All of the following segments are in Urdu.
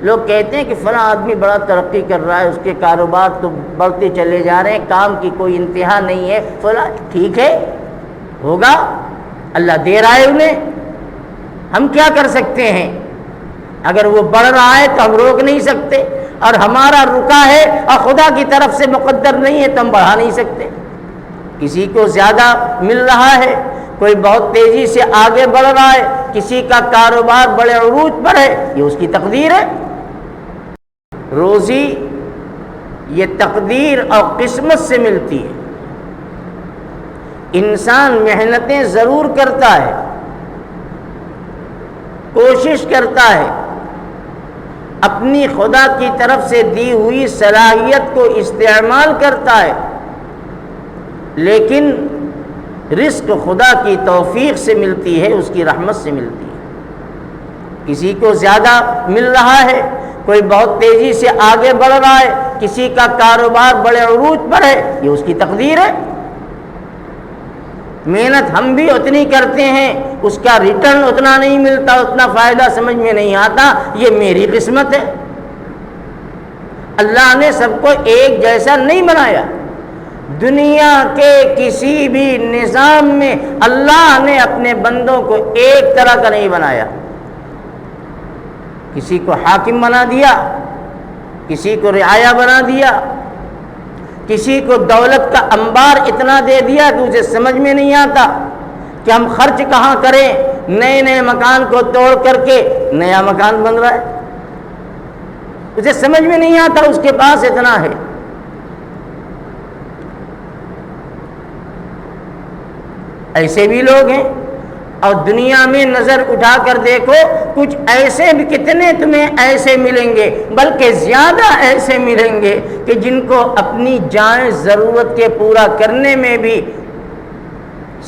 لوگ کہتے ہیں کہ فلاں آدمی بڑا ترقی کر رہا ہے، اس کے کاروبار تو بڑھتے چلے جا رہے ہیں، کام کی کوئی انتہا نہیں ہے، فلاں ٹھیک ہے، ہوگا، اللہ دے رہا ہے انہیں، ہم کیا کر سکتے ہیں؟ اگر وہ بڑھ رہا ہے تو ہم روک نہیں سکتے، اور ہمارا رکا ہے اور خدا کی طرف سے مقدر نہیں ہے تو ہم بڑھا نہیں سکتے۔ کسی کو زیادہ مل رہا ہے، کوئی بہت تیزی سے آگے بڑھ رہا ہے، کسی کا کاروبار بڑے عروج پر ہے، یہ اس کی تقدیر ہے۔ روزی یہ تقدیر اور قسمت سے ملتی ہے۔ انسان محنتیں ضرور کرتا ہے، کوشش کرتا ہے، اپنی خدا کی طرف سے دی ہوئی صلاحیت کو استعمال کرتا ہے، لیکن رزق خدا کی توفیق سے ملتی ہے، اس کی رحمت سے ملتی ہے۔ کسی کو زیادہ مل رہا ہے، کوئی بہت تیزی سے آگے بڑھ رہا ہے، کسی کا کاروبار بڑے عروج پر ہے، یہ اس کی تقدیر ہے۔ محنت ہم بھی اتنی کرتے ہیں، اس کا ریٹرن اتنا نہیں ملتا، اتنا فائدہ سمجھ میں نہیں آتا، یہ میری قسمت ہے۔ اللہ نے سب کو ایک جیسا نہیں بنایا۔ دنیا کے کسی بھی نظام میں اللہ نے اپنے بندوں کو ایک طرح کا نہیں بنایا۔ کسی کو حاکم بنا دیا، کسی کو رعایا بنا دیا، کسی کو دولت کا انبار اتنا دے دیا کہ اسے سمجھ میں نہیں آتا کہ ہم خرچ کہاں کریں، نئے نئے مکان کو توڑ کر کے نیا مکان بن رہا ہے، اسے سمجھ میں نہیں آتا، اس کے پاس اتنا ہے۔ ایسے بھی لوگ ہیں، اور دنیا میں نظر اٹھا کر دیکھو، کچھ ایسے بھی کتنے تمہیں ایسے ملیں گے، بلکہ زیادہ ایسے ملیں گے کہ جن کو اپنی جائز ضرورت کے پورا کرنے میں بھی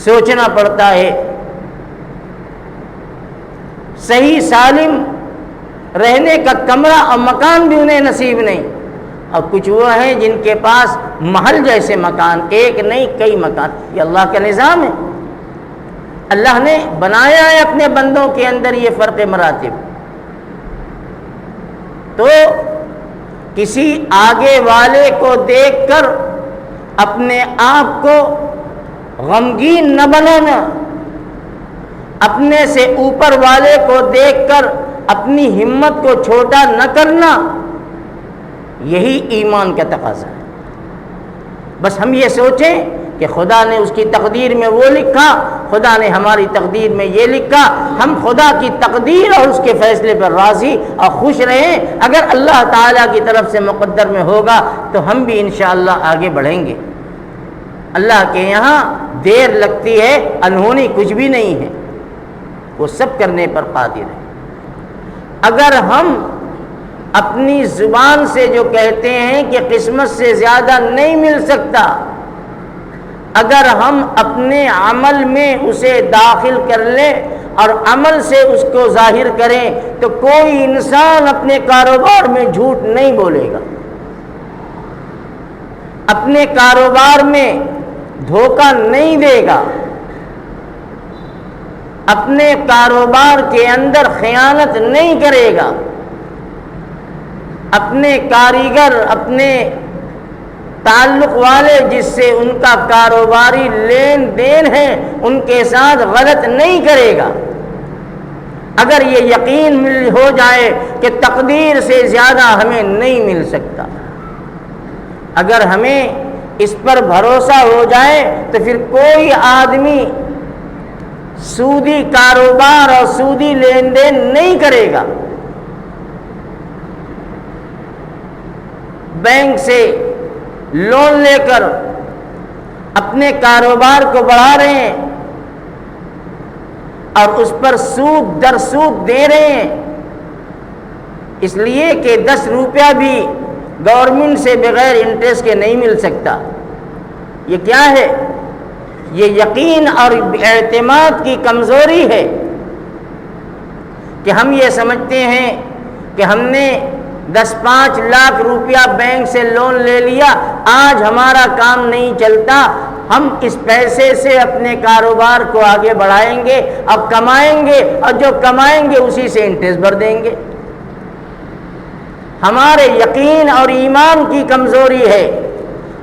سوچنا پڑتا ہے، صحیح سالم رہنے کا کمرہ اور مکان بھی انہیں نصیب نہیں۔ اور کچھ وہ ہیں جن کے پاس محل جیسے مکان، ایک نہیں کئی مکان۔ یہ اللہ کا نظام ہے، اللہ نے بنایا ہے اپنے بندوں کے اندر یہ فرق مراتب۔ تو کسی آگے والے کو دیکھ کر اپنے آپ کو غمگین نہ بنانا، اپنے سے اوپر والے کو دیکھ کر اپنی ہمت کو چھوٹا نہ کرنا، یہی ایمان کا تقاضا ہے۔ بس ہم یہ سوچیں کہ خدا نے اس کی تقدیر میں وہ لکھا، خدا نے ہماری تقدیر میں یہ لکھا، ہم خدا کی تقدیر اور اس کے فیصلے پر راضی اور خوش رہیں۔ اگر اللہ تعالیٰ کی طرف سے مقدر میں ہوگا تو ہم بھی انشاءاللہ آگے بڑھیں گے۔ اللہ کے یہاں دیر لگتی ہے، انہونی کچھ بھی نہیں ہے، وہ سب کرنے پر قادر ہے۔ اگر ہم اپنی زبان سے جو کہتے ہیں کہ قسمت سے زیادہ نہیں مل سکتا، اگر ہم اپنے عمل میں اسے داخل کر لیں اور عمل سے اس کو ظاہر کریں تو کوئی انسان اپنے کاروبار میں جھوٹ نہیں بولے گا، اپنے کاروبار میں دھوکہ نہیں دے گا، اپنے کاروبار کے اندر خیانت نہیں کرے گا، اپنے کاریگر، اپنے تعلق والے جس سے ان کا کاروباری لین دین ہے ان کے ساتھ غلط نہیں کرے گا۔ اگر یہ یقین ہو جائے کہ تقدیر سے زیادہ ہمیں نہیں مل سکتا، اگر ہمیں اس پر بھروسہ ہو جائے تو پھر کوئی آدمی سودی کاروبار اور سودی لین دین نہیں کرے گا۔ بینک سے لون لے کر اپنے کاروبار کو بڑھا رہے ہیں اور اس پر سود در سود دے رہے ہیں، اس لیے کہ 10 روپیہ بھی گورنمنٹ سے بغیر انٹرسٹ کے نہیں مل سکتا۔ یہ کیا ہے؟ یہ یقین اور اعتماد کی کمزوری ہے کہ ہم یہ سمجھتے ہیں کہ ہم نے 10-5 لاکھ روپیہ بینک سے لون لے لیا، آج ہمارا کام نہیں چلتا، ہم اس پیسے سے اپنے کاروبار کو آگے بڑھائیں گے اور کمائیں گے، اور جو کمائیں گے اسی سے انٹرسٹ بھر دیں گے۔ ہمارے یقین اور ایمان کی کمزوری ہے۔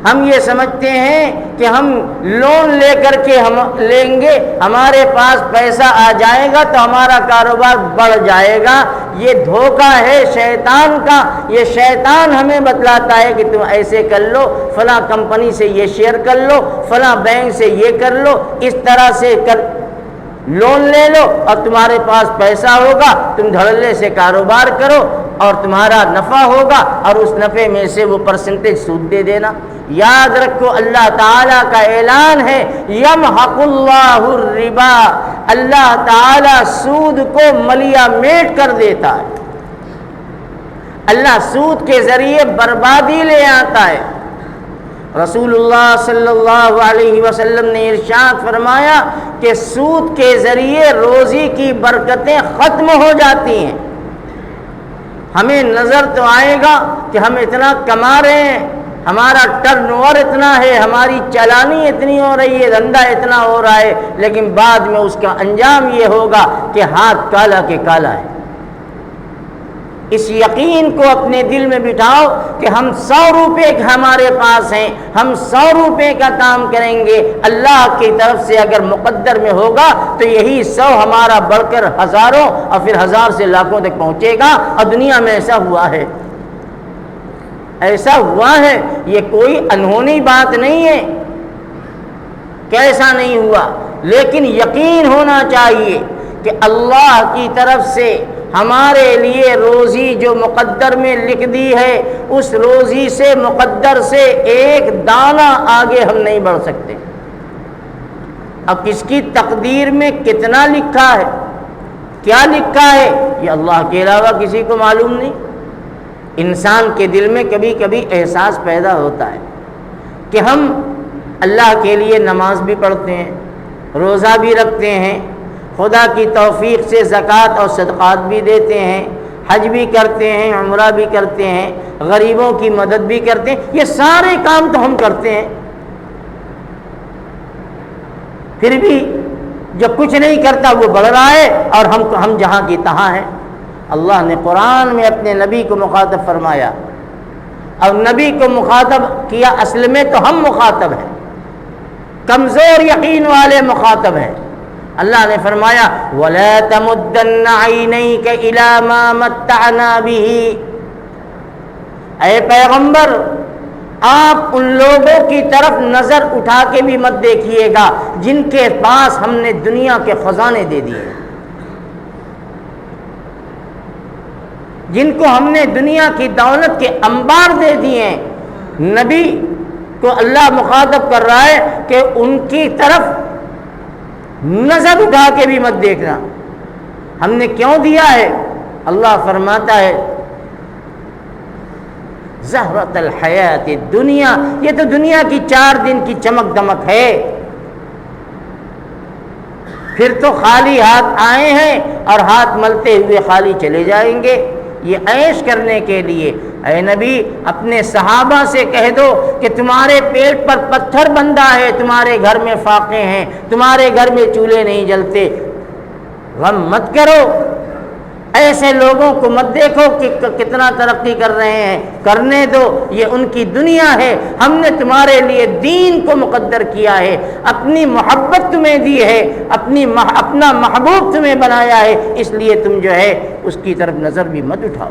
ہم یہ سمجھتے ہیں کہ ہم لون لے کر کے ہم لیں گے، ہمارے پاس پیسہ آ جائے گا تو ہمارا کاروبار بڑھ جائے گا۔ یہ دھوکہ ہے شیطان کا۔ یہ شیطان ہمیں بتلاتا ہے کہ تم ایسے کر لو، فلاں کمپنی سے یہ شیئر کر لو، فلاں بینک سے یہ کر لو، اس طرح سے لون لے لو اور تمہارے پاس پیسہ ہوگا، تم دھڑلے سے کاروبار کرو اور تمہارا نفع ہوگا اور اس نفع میں سے وہ پرسنٹیج سود دے دینا۔ یاد رکھو اللہ تعالیٰ کا اعلان ہے یمحق اللہ الربا، اللہ تعالیٰ سود کو ملیا میٹ کر دیتا ہے۔ اللہ سود کے ذریعے بربادی لے آتا ہے۔ رسول اللہ صلی اللہ علیہ وسلم نے ارشاد فرمایا کہ سود کے ذریعے روزی کی برکتیں ختم ہو جاتی ہیں۔ ہمیں نظر تو آئے گا کہ ہم اتنا کما رہے ہیں، ہمارا ٹرن اوور اتنا ہے، ہماری چلانی اتنی ہو رہی ہے، دھندا اتنا ہو رہا ہے، لیکن بعد میں اس کا انجام یہ ہوگا کہ ہاتھ کالا کے کالا ہے۔ اس یقین کو اپنے دل میں بٹھاؤ کہ ہم 100 روپے ہمارے پاس ہیں، ہم 100 روپے کا کام کریں گے، اللہ کی طرف سے اگر مقدر میں ہوگا تو یہی 100 ہمارا بڑھ کر ہزاروں اور پھر 1000 سے لاکھوں تک پہنچے گا۔ اور دنیا میں ایسا ہوا ہے، ایسا ہوا ہے، یہ کوئی انہونی بات نہیں ہے کیسا نہیں ہوا، لیکن یقین ہونا چاہیے کہ اللہ کی طرف سے ہمارے لیے روزی جو مقدر میں لکھ دی ہے، اس روزی سے مقدر سے ایک دانہ آگے ہم نہیں بڑھ سکتے۔ اب کس کی تقدیر میں کتنا لکھا ہے، کیا لکھا ہے، یہ اللہ کے علاوہ کسی کو معلوم نہیں۔ انسان کے دل میں کبھی کبھی احساس پیدا ہوتا ہے کہ ہم اللہ کے لیے نماز بھی پڑھتے ہیں، روزہ بھی رکھتے ہیں، خدا کی توفیق سے زکوٰۃ اور صدقات بھی دیتے ہیں، حج بھی کرتے ہیں، عمرہ بھی کرتے ہیں، غریبوں کی مدد بھی کرتے ہیں، یہ سارے کام تو ہم کرتے ہیں، پھر بھی جو کچھ نہیں کرتا وہ بڑھ رہا ہے اور ہم جہاں کی تہاں ہیں۔ اللہ نے قرآن میں اپنے نبی کو مخاطب فرمایا، اور نبی کو مخاطب کیا، اصل میں تو ہم مخاطب ہیں، کمزور یقین والے مخاطب ہیں۔ اللہ نے فرمایا وَلَا تَمُدَّنَّ عَيْنَيْكَ إِلَىٰ مَا مَتَّعْنَا بِهِ، اے پیغمبر آپ ان لوگوں کی طرف نظر اٹھا کے بھی مت دیکھیے گا جن کے پاس ہم نے دنیا کے خزانے دے دیے، جن کو ہم نے دنیا کی دولت کے انبار دے دیے ہیں۔ نبی کو اللہ مخاطب کر رہا ہے کہ ان کی طرف نظر اٹھا کے بھی مت دیکھنا۔ ہم نے کیوں دیا ہے؟ اللہ فرماتا ہے زہرۃ الحیات الدنیا، یہ تو دنیا کی 4 دن کی چمک دمک ہے، پھر تو خالی ہاتھ آئے ہیں اور ہاتھ ملتے ہوئے خالی چلے جائیں گے، یہ عیش کرنے کے لیے۔ اے نبی اپنے صحابہ سے کہہ دو کہ تمہارے پیٹ پر پتھر بندھا ہے، تمہارے گھر میں فاقے ہیں، تمہارے گھر میں چولہے نہیں جلتے، غم مت کرو، ایسے لوگوں کو مت دیکھو کہ کتنا ترقی کر رہے ہیں، کرنے دو، یہ ان کی دنیا ہے، ہم نے تمہارے لیے دین کو مقدر کیا ہے، اپنی محبت تمہیں دی ہے، اپنا محبوب تمہیں بنایا ہے، اس لیے تم جو ہے اس کی طرف نظر بھی مت اٹھاؤ۔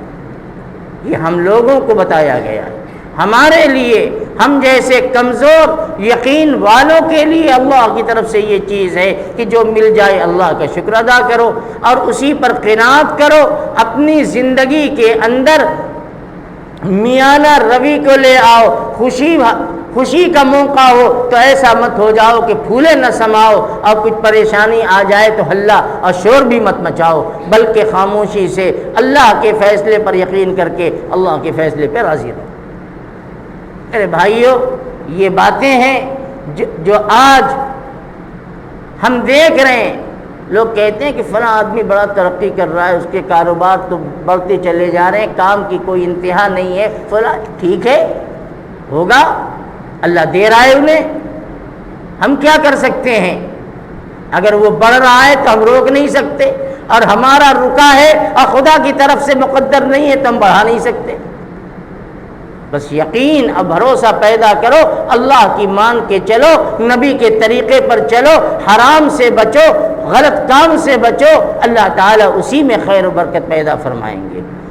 یہ ہم لوگوں کو بتایا گیا ہے، ہمارے لیے، ہم جیسے کمزور یقین والوں کے لیے اللہ کی طرف سے یہ چیز ہے کہ جو مل جائے اللہ کا شکر ادا کرو اور اسی پر قناعت کرو۔ اپنی زندگی کے اندر میانہ روی کو لے آؤ، خوشی کا موقع ہو تو ایسا مت ہو جاؤ کہ پھولے نہ سماؤ، اور کچھ پریشانی آ جائے تو ہلہ اور شور بھی مت مچاؤ، بلکہ خاموشی سے اللہ کے فیصلے پر یقین کر کے اللہ کے فیصلے پہ راضی رہو۔ میرے بھائیوں، یہ باتیں ہیں جو آج ہم دیکھ رہے ہیں۔ لوگ کہتے ہیں کہ فلاں آدمی بڑا ترقی کر رہا ہے، اس کے کاروبار تو بڑھتے چلے جا رہے ہیں، کام کی کوئی انتہا نہیں ہے، فلاں ٹھیک ہے، ہوگا، اللہ دے رہا ہے انہیں، ہم کیا کر سکتے ہیں؟ اگر وہ بڑھ رہا ہے تو ہم روک نہیں سکتے، اور ہمارا رکا ہے اور خدا کی طرف سے مقدر نہیں ہے تو ہم بڑھا نہیں سکتے۔ بس یقین اور بھروسہ پیدا کرو، اللہ کی مان کے چلو، نبی کے طریقے پر چلو، حرام سے بچو، غلط کام سے بچو، اللہ تعالیٰ اسی میں خیر و برکت پیدا فرمائیں گے۔